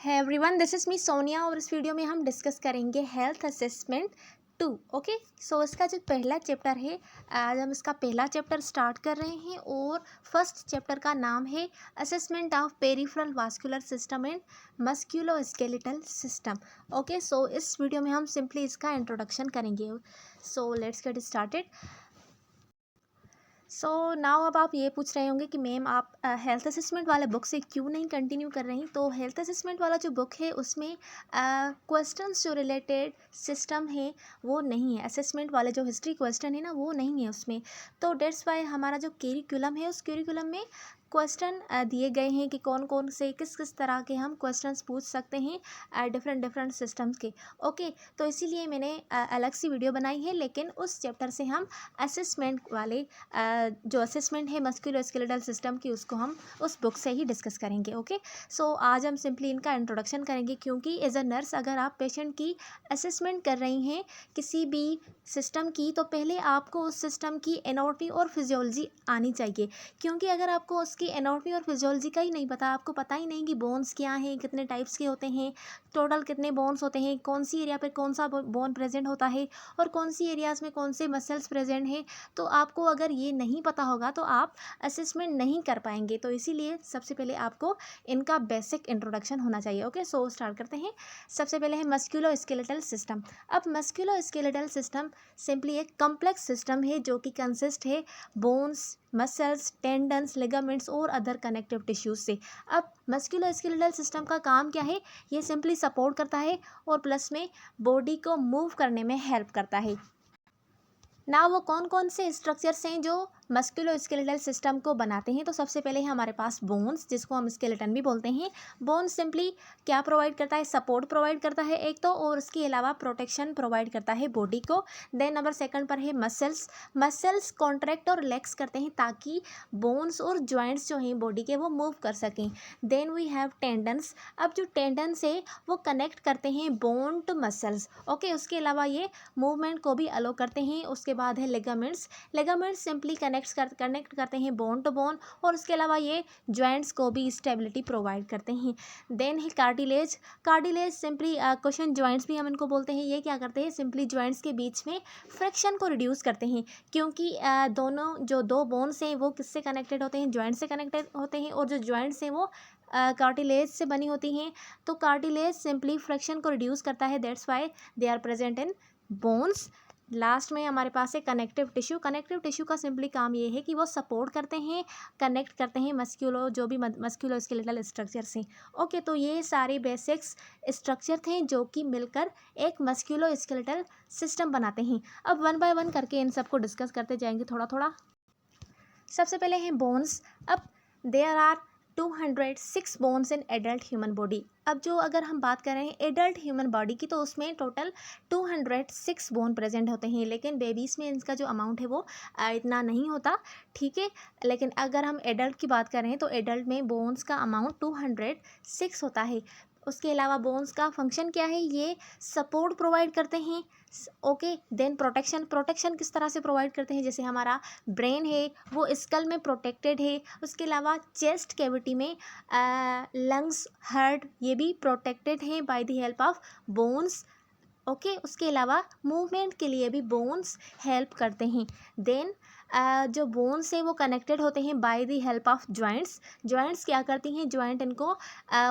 है everyone, this is me Sonia और इस वीडियो में हम डिस्कस करेंगे हेल्थ असेसमेंट 2। ओके, सो इसका जो पहला चैप्टर है, आज हम इसका पहला चैप्टर स्टार्ट कर रहे हैं और फर्स्ट चैप्टर का नाम है assessment of peripheral vascular system and musculoskeletal system. Okay, so इस वीडियो में हम सिंपली इसका इंट्रोडक्शन करेंगे। So let's get started. So now अब आप ये पूछ रहे होंगे कि मैम आप हेल्थ असेसमेंट वाले बुक से क्यों नहीं कंटिन्यू कर रही। तो हेल्थ असेसमेंट वाला जो बुक है उसमें क्वेश्चंस जो रिलेटेड सिस्टम है वो नहीं है। असेसमेंट वाले जो हिस्ट्री क्वेश्चन है ना वो नहीं है उसमें। तो डेट्स वाई हमारा जो करिकुलम है उस करिकुलम में क्वेश्चन दिए गए हैं कि कौन कौन से किस किस तरह के हम क्वेश्चंस पूछ सकते हैं डिफरेंट डिफरेंट सिस्टम्स के। ओके, तो इसीलिए मैंने अलग सी वीडियो बनाई है, लेकिन उस चैप्टर से हम असेसमेंट वाले जो असेसमेंट है मस्कुलोस्केलेटल सिस्टम की उसको हम उस बुक से ही डिस्कस करेंगे। ओके, सो आज हम सिंपली इनका इंट्रोडक्शन करेंगे, क्योंकि एज अ नर्स अगर आप पेशेंट की असेसमेंट कर रही हैं किसी भी सिस्टम की, तो पहले आपको उस सिस्टम की एनाटॉमी और फिजियोलॉजी आनी चाहिए। क्योंकि अगर आपको उसकी एनाटॉमी और फिजियोलॉजी का ही नहीं पता, आपको पता ही नहीं कि बोन्स क्या हैं, कितने टाइप्स के होते हैं, टोटल कितने बोन्स होते हैं, कौन सी एरिया पर कौन सा बोन प्रेजेंट होता है और कौन सी एरियाज़ में कौन से मसल्स प्रेजेंट हैं, तो आपको अगर ये नहीं पता होगा तो आप असेसमेंट नहीं कर पाएंगे। तो इसीलिए सबसे पहले आपको इनका बेसिक इंट्रोडक्शन होना चाहिए। ओके, सो स्टार्ट करते हैं। सबसे पहले है मस्कुलोस्केलेटल सिस्टम। अब मस्कुलोस्केलेटल सिस्टम सिंपली एक कॉम्प्लेक्स सिस्टम है जो कि कंसिस्ट है बोन्स, मसल्स, टेंडन्स, लिगामेंट्स और अदर कनेक्टिव टिश्यूज से। अब मस्कुलोस्केलेटल सिस्टम का काम क्या है? ये सिंपली सपोर्ट करता है और प्लस में बॉडी को मूव करने में हेल्प करता है ना। वो कौन कौन से स्ट्रक्चर्स हैं जो मस्कुलोस्केलेटल सिस्टम को बनाते हैं? तो सबसे पहले है हमारे पास बोन्स, जिसको हम स्केलेटन भी बोलते हैं। बोन्स सिंपली क्या प्रोवाइड करता है? सपोर्ट प्रोवाइड करता है एक तो, और उसके अलावा प्रोटेक्शन प्रोवाइड करता है बॉडी को। देन नंबर सेकंड पर है मसल्स। मसल्स कॉन्ट्रैक्ट और रिलैक्स करते हैं ताकि बोन्स और जॉइंट्स जो हैं बॉडी के वो मूव कर सकें। Then we have tendons. अब जो टेंडन्स है वो कनेक्ट करते हैं बोन टू मसल्स। ओके, उसके अलावा ये मूवमेंट को भी अलो करते हैं। उसके बाद है लिगामेंट्स। लिगामेंट्स सिंपली कनेक्ट करते हैं बोन टू बोन, और उसके अलावा ये जॉइंट्स को भी स्टेबिलिटी प्रोवाइड करते हैं। देन है cartilage. Cartilage simply question joints भी हम इनको बोलते हैं। ये क्या करते हैं? सिंपली जॉइंट्स के बीच में फ्रिक्शन को रिड्यूस करते हैं, क्योंकि दोनों जो दो बोन्स हैं वो किससे कनेक्टेड होते हैं? जॉइंट से कनेक्टेड होते हैं, और जो जॉइंट्स हैं वो कार्टिलेज से बनी होती हैं। तो कार्टिलेज सिंपली फ्रिक्शन को रिड्यूस करता है, that's why they are present in bones. Last में हमारे पास है कनेक्टिव टिश्यू। कनेक्टिव टिश्यू का सिंपली काम ये है कि वो सपोर्ट करते हैं, कनेक्ट करते हैं जो भी मस्कुलोस्केलेटल स्ट्रक्चर्स हैं। ओके, तो ये सारे बेसिक्स स्ट्रक्चर थे जो कि मिलकर एक मस्कुलोस्केलेटल सिस्टम बनाते हैं। अब वन बाय वन करके इन सबको डिस्कस करते जाएंगे थोड़ा थोड़ा। सबसे पहले हैं बोन्स। अब there are 206 bones in adult human body. अब जो अगर हम बात कर रहे हैं एडल्ट ह्यूमन बॉडी की, तो उसमें टोटल 206 बोन प्रेजेंट होते हैं, लेकिन बेबीज़ में इनका जो अमाउंट है वो इतना नहीं होता, ठीक है। लेकिन अगर हम एडल्ट की बात कर रहे हैं तो एडल्ट में बोन्स का अमाउंट 206 होता है। उसके अलावा बोन्स का फंक्शन क्या है? ये सपोर्ट प्रोवाइड करते हैं। ओके, देन प्रोटेक्शन किस तरह से प्रोवाइड करते हैं? जैसे हमारा ब्रेन है वो स्कल में प्रोटेक्टेड है, उसके अलावा चेस्ट कैविटी में लंग्स, हार्ट ये भी प्रोटेक्टेड हैं by the help of bones. Okay, उसके अलावा मूवमेंट के लिए भी बोन्स हेल्प करते हैं। देन जो बोन्स हैं वो कनेक्टेड होते हैं by the help of joints. Joints क्या करती हैं? जॉइंट इनको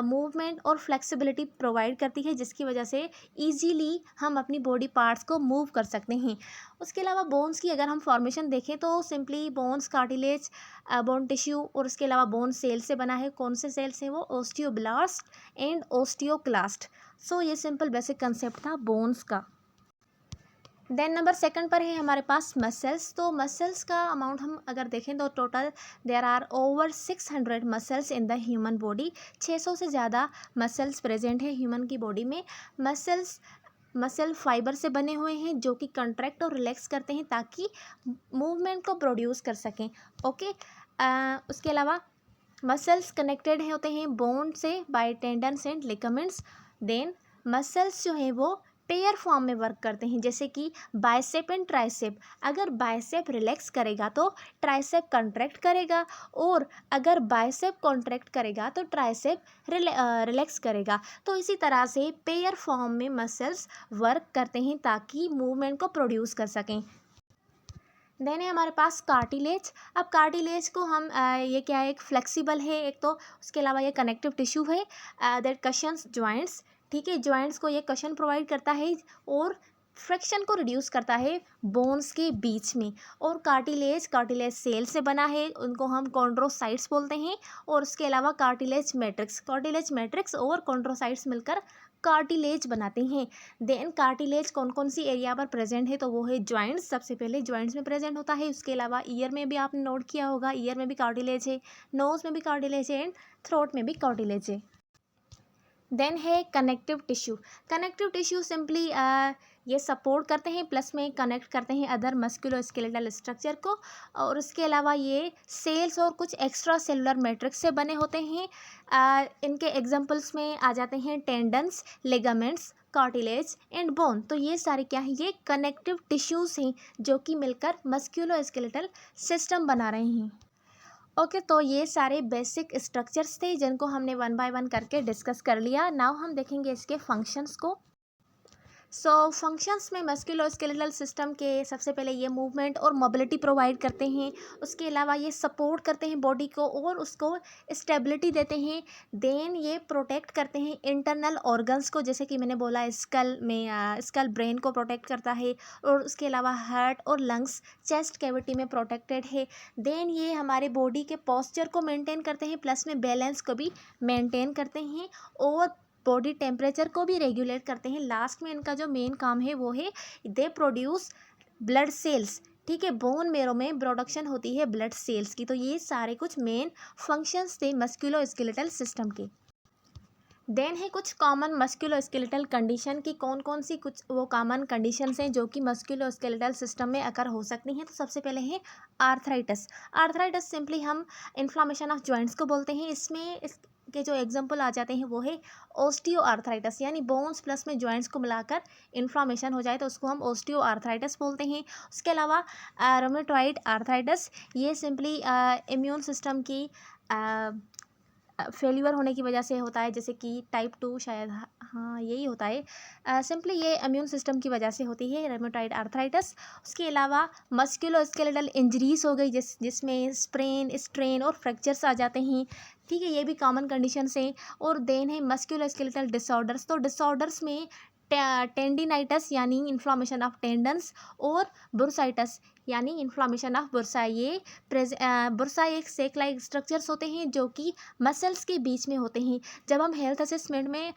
मूवमेंट और फ्लेक्सिबिलिटी प्रोवाइड करती है, जिसकी वजह से इजीली हम अपनी बॉडी पार्ट्स को मूव कर सकते हैं। उसके अलावा बोन्स की अगर हम फॉर्मेशन देखें तो simply bones, cartilage, bone tissue और उसके अलावा बोन सेल से बना है। कौन से सेल्स हैं वो? Osteoblast and osteoclast. सो ये सिंपल बेसिक कंसेप्ट था बोन्स का। देन नंबर सेकंड पर है हमारे पास मसल्स। तो मसल्स का अमाउंट हम अगर देखें तो total there are over 600 muscles in the human body. 600 से ज़्यादा मसल्स प्रेजेंट है ह्यूमन की बॉडी में। मसल्स मसल फाइबर से बने हुए हैं जो कि कंट्रैक्ट और रिलैक्स करते हैं ताकि मूवमेंट को प्रोड्यूस कर सकें। ओके, उसके अलावा मसल्स कनेक्टेड होते हैं बोन से by tendons and ligaments. Then muscles जो हैं वो पेयर फॉर्म में वर्क करते हैं, जैसे कि बाइसेप एंड ट्राइसेप। अगर बाइसेप रिलैक्स करेगा तो ट्राइसेप कॉन्ट्रैक्ट करेगा, और अगर बाइसेप कॉन्ट्रैक्ट करेगा तो ट्राइसेप रिलैक्स करेगा। तो इसी तरह से पेयर फॉर्म में मसल्स वर्क करते हैं ताकि मूवमेंट को प्रोड्यूस कर सकें। देन है हमारे पास कार्टिलेज। अब कार्टिलेज को हम ये क्या है, एक फ्लेक्सिबल है एक तो, उसके अलावा ये कनेक्टिव टिश्यू है दैट कशंस जॉइंट्स। ठीक है, जॉइंट्स को ये कशन प्रोवाइड करता है और फ्रिक्शन को रिड्यूस करता है बोन्स के बीच में। और कार्टिलेज सेल से बना है, उनको हम कॉन्ड्रोसाइट्स बोलते हैं। और उसके अलावा कार्टिलेज मैट्रिक्स और कॉन्ड्रोसाइट्स मिलकर कार्टिलेज बनाते हैं। देन कार्टिलेज कौन कौन सी एरिया पर प्रेजेंट है, तो वो है जॉइंट्स, सबसे पहले जॉइंट्स में प्रेजेंट होता है। उसके अलावा ईयर में भी आपने नोट किया होगा, ईयर में भी कार्टिलेज है, नोज में भी कार्टिलेज है, एंड थ्रोट में भी कार्टिलेज है। देन है कनेक्टिव टिश्यू सिंपली ये सपोर्ट करते हैं, प्लस में कनेक्ट करते हैं अदर मस्कुलोस्केलेटल स्ट्रक्चर को। और उसके अलावा ये सेल्स और कुछ एक्स्ट्रा सेलुलर मैट्रिक्स से बने होते हैं। इनके एग्जांपल्स में आ जाते हैं tendons, ligaments, cartilage and bone. तो ये सारे क्या हैं, ये कनेक्टिव टिश्यूज़ हैं जो कि मिलकर मस्कुलोस्केलेटल सिस्टम बना रहे हैं। ओके, तो ये सारे बेसिक स्ट्रक्चर्स थे जिनको हमने वन बाय वन करके डिस्कस कर लिया। नाउ हम देखेंगे इसके फंक्शंस को। फंक्शंस में मस्कुलोस्केलेटल सिस्टम के सबसे पहले ये मूवमेंट और मोबिलिटी प्रोवाइड करते हैं। उसके अलावा ये सपोर्ट करते हैं बॉडी को और उसको स्टेबिलिटी देते हैं। देन ये प्रोटेक्ट करते हैं इंटरनल ऑर्गन्स को, जैसे कि मैंने बोला स्कल ब्रेन को प्रोटेक्ट करता है। और उसके अलावा हार्ट और लंग्स चेस्ट कैविटी में प्रोटेक्टेड है। देन ये हमारे बॉडी के पोस्चर को मेंटेन करते हैं, प्लस में बैलेंस को भी मेंटेन करते हैं और बॉडी टेम्परेचर को भी रेगुलेट करते हैं। लास्ट में इनका जो मेन काम है वो है दे प्रोड्यूस ब्लड सेल्स। ठीक है, बोन मेरो में प्रोडक्शन होती है ब्लड सेल्स की। तो ये सारे कुछ मेन फंक्शंस थे मस्कुलोस्केलेटल सिस्टम के। देन है कुछ कॉमन मस्कुलोस्केलेटल कंडीशन की कौन कौन सी कुछ वो कॉमन कंडीशंस हैं जो कि मस्कुलोस्केलेटल सिस्टम में अकर हो सकती हैं। तो सबसे पहले है आर्थराइटिस सिंपली हम इन्फ्लामेशन ऑफ जॉइंट्स को बोलते हैं। इसमें इसके जो एग्जांपल आ जाते हैं वो है ओस्टियो आर्थराइटिस, यानी बोन्स प्लस में जॉइंट्स को मिलाकर इन्फ्लामेशन हो जाए तो उसको हम ओस्टियो आर्थराइटिस बोलते हैं। उसके अलावा रोमेटॉइड आर्थराइटिस, ये सिंपली इम्यून सिस्टम की फेल्यूर होने की वजह से होता है, जैसे कि टाइप 2 शायद, हाँ यही होता है। सिंपली ये इम्यून सिस्टम की वजह से होती है रेमेटॉइड आर्थराइटिस। उसके अलावा मस्कुलोस्केलेटल इंजरीज हो गई जिसमें स्प्रेन, स्ट्रेन और फ्रैक्चर्स आ जाते हैं। ठीक है, ये भी कॉमन कंडीशंस हैं। और देन है मस्कुलोस्केलेटल डिसऑर्डर्स। तो डिसऑर्डर्स में टेंडिनाइटिस यानी इन्फ्लामेशन ऑफ टेंडन्स और बुर्साइटिस यानी इन्फ्लामेशन ऑफ बुर्सा। ये बुर्सा एक सेक लाइक स्ट्रक्चर्स होते हैं जो कि मसल्स के बीच में होते हैं। जब हम हेल्थ असेसमेंट में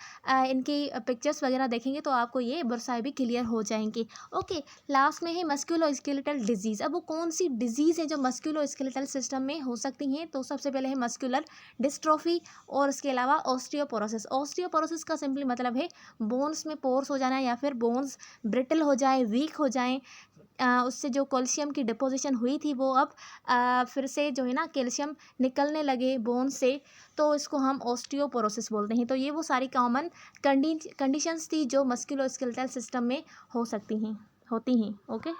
इनकी पिक्चर्स वगैरह देखेंगे तो आपको ये बुर्साएं भी क्लियर हो जाएंगे। ओके, लास्ट में है मस्कुलोस्केलेटल डिजीज़। अब वो कौन सी डिजीज़ है जो मस्कुलोस्केलेटल सिस्टम में हो सकती हैं, तो सबसे पहले है मस्कुलर डिस्ट्रोफी और उसके अलावा ऑस्टियोपोरोसिस का सिंपली मतलब है बोन्स में पोर्स हो जाना या फिर बोन्स ब्रिटल हो जाए, वीक हो जाएं। उससे जो कैल्शियम की डिपोजिशन हुई थी वो अब फिर से जो है ना कैल्शियम निकलने लगे बोन से, तो इसको हम ऑस्टियोपोरोसिस बोलते हैं। तो ये वो सारी कॉमन कंडीशंस थी जो मस्कुलोस्केलेटल सिस्टम में होती हैं। ओके,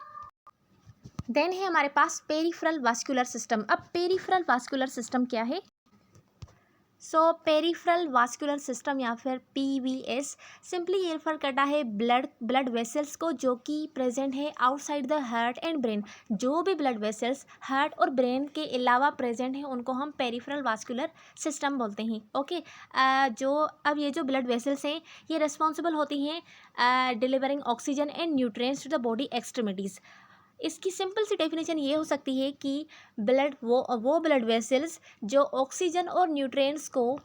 देन है हमारे पास पेरिफेरल वास्कुलर सिस्टम। अब पेरिफेरल वास्कुलर सिस्टम क्या है? पेरिफेरल वास्कुलर सिस्टम या फिर PVS सिंपली ये रेफर करता है ब्लड वेसल्स को जो कि प्रेजेंट है outside the heart and brain. जो भी ब्लड वेसल्स हार्ट और ब्रेन के अलावा प्रेजेंट हैं उनको हम पेरिफेरल वास्कुलर सिस्टम बोलते हैं। ओके, ये जो ब्लड वेसल्स हैं ये रिस्पॉन्सिबल होती हैं delivering oxygen and nutrients to the body extremities. इसकी सिंपल सी डेफिनेशन ये हो सकती है कि वो ब्लड वेसल्स जो ऑक्सीजन और न्यूट्रिएंट्स को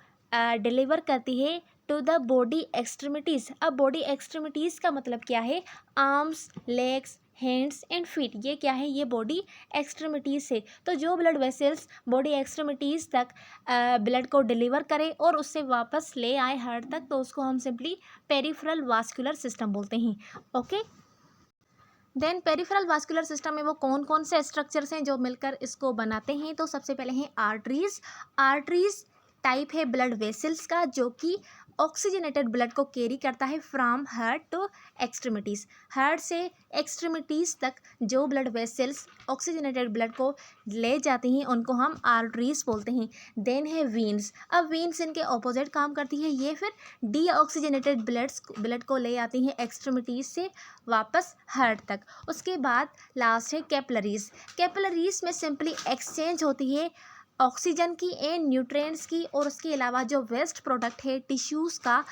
डिलीवर करती है टू द बॉडी एक्सट्रीमिटीज़। अब बॉडी एक्सट्रीमिटीज़ का मतलब क्या है? Arms, legs, hands and feet, ये क्या है? ये बॉडी एक्सट्रीमिटीज़ है। तो जो ब्लड वेसल्स बॉडी एक्सट्रीमिटीज़ तक ब्लड को डिलीवर करे और उससे वापस ले आए हार्ट तक, तो उसको हम सिंपली पेरिफेरल वास्कुलर सिस्टम बोलते हैं। Okay, then peripheral vascular system में वो कौन कौन से स्ट्रक्चर्स हैं जो मिलकर इसको बनाते हैं? तो सबसे पहले हैं आर्टरीज टाइप है ब्लड वेसल्स का, जो कि ऑक्सीजनेटेड ब्लड को कैरी करता है from heart to extremities. Heart से एक्सट्रीमिटीज़ तक जो ब्लड वेसल्स ऑक्सीजनेटेड ब्लड को ले जाती हैं उनको हम आर्टरीज बोलते हैं। देन है वीन्स। अब वीन्स इनके ऑपोजिट काम करती है, ये फिर डीऑक्सीजनेटेड ब्लड को ले आती हैं एक्सट्रीमिटीज़ से वापस हार्ट तक। उसके बाद लास्ट है कैपिलरीज। कैपिलरीज में सिंपली एक्सचेंज होती है ऑक्सीजन की एंड न्यूट्रिएंट्स की, और उसके अलावा जो वेस्ट प्रोडक्ट है टिश्यूज़ का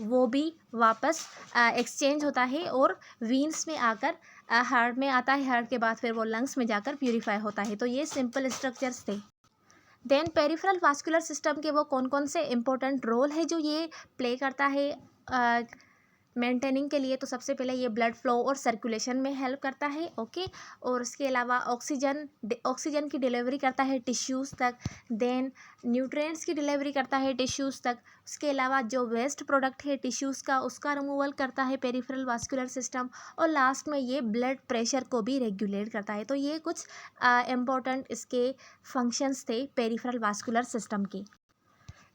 वो भी वापस एक्सचेंज होता है और वीन्स में आकर हार्ट में आता है। हार्ट के बाद फिर वो लंग्स में जाकर प्यूरिफाई होता है। तो ये सिंपल स्ट्रक्चर्स थे। देन पेरिफेरल वास्कुलर सिस्टम के वो कौन कौन से इंपॉर्टेंट रोल है जो ये प्ले करता है मेंटेनिंग के लिए। तो सबसे पहले ये ब्लड फ्लो और सर्कुलेशन में हेल्प करता है, ओके। और उसके अलावा ऑक्सीजन की डिलीवरी करता है टिश्यूज़ तक। देन न्यूट्रिएंट्स की डिलीवरी करता है टिश्यूज़ तक। उसके अलावा जो वेस्ट प्रोडक्ट है टिश्यूज़ का उसका रिमूवल करता है पेरिफेरल वास्कुलर सिस्टम। और लास्ट में ये ब्लड प्रेशर को भी रेगुलेट करता है। तो ये कुछ इम्पोर्टेंट इसके फंक्शंस थे पेरिफेरल वास्कुलर सिस्टम के।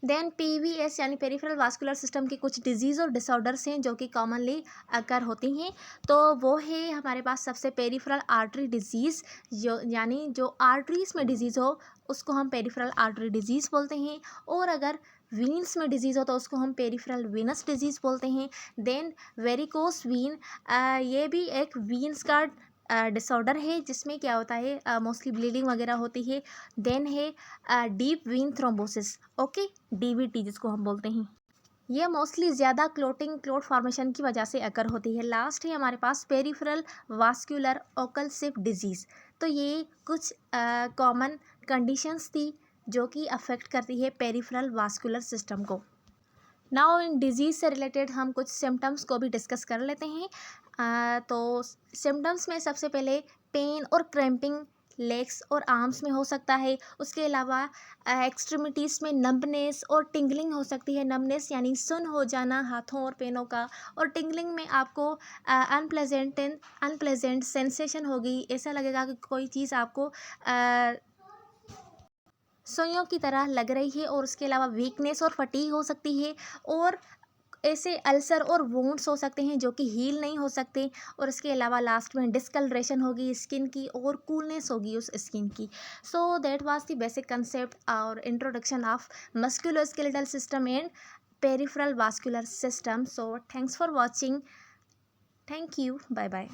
देन पीवीएस यानी पेरिफेरल वास्कुलर सिस्टम के कुछ डिजीज़ और डिसऑर्डर्स हैं जो कि कॉमनली अकर होती हैं। तो वो है हमारे पास सबसे पेरिफेरल आर्टरी डिजीज़, जो यानी जो आर्टरीज़ में डिजीज़ हो उसको हम पेरिफेरल आर्टरी डिजीज़ बोलते हैं। और अगर वीन्स में डिजीज़ हो तो उसको हम पेरिफेरल वीनस डिजीज़ बोलते हैं। देन वेरिकोस वीन, ये भी एक वीन्स का डिसऑर्डर है जिसमें क्या होता है मोस्टली ब्लीडिंग वगैरह होती है। देन है deep vein thrombosis, okay, DVT जिसको हम बोलते हैं। ये मोस्टली ज़्यादा क्लोट फॉर्मेशन की वजह से अकर होती है। लास्ट है हमारे पास पेरिफेरल वास्कुलर ओक्लूसिव डिजीज़। तो ये कुछ कॉमन कंडीशंस थी जो कि अफेक्ट करती है पेरिफेरल वास्कुलर सिस्टम को। नाउ इन डिजीज़ से रिलेटेड हम कुछ सिम्टम्स को भी डिस्कस कर लेते हैं। तो सिम्टम्स में सबसे पहले पेन और क्रैम्पिंग लेग्स और आर्म्स में हो सकता है। उसके अलावा एक्सट्रीमिटीज़ में नंबनेस और टिंगलिंग हो सकती है। नंबनेस यानी सुन्न हो जाना हाथों और पैरों का, और टिंगलिंग में आपको अनप्लेजेंट सेंसेशन होगी। ऐसा लगेगा कि कोई चीज़ आपको सुइयों की तरह लग रही है। और उसके अलावा वीकनेस और फटीग हो सकती है, और ऐसे अल्सर और वुंड्स हो सकते हैं जो कि हील नहीं हो सकते। और इसके अलावा लास्ट में डिस्कलरेशन होगी स्किन की और कूलनेस होगी उस स्किन की। So that was the basic concept और introduction of musculoskeletal system and peripheral vascular system. So thanks for watching. Thank you, bye bye.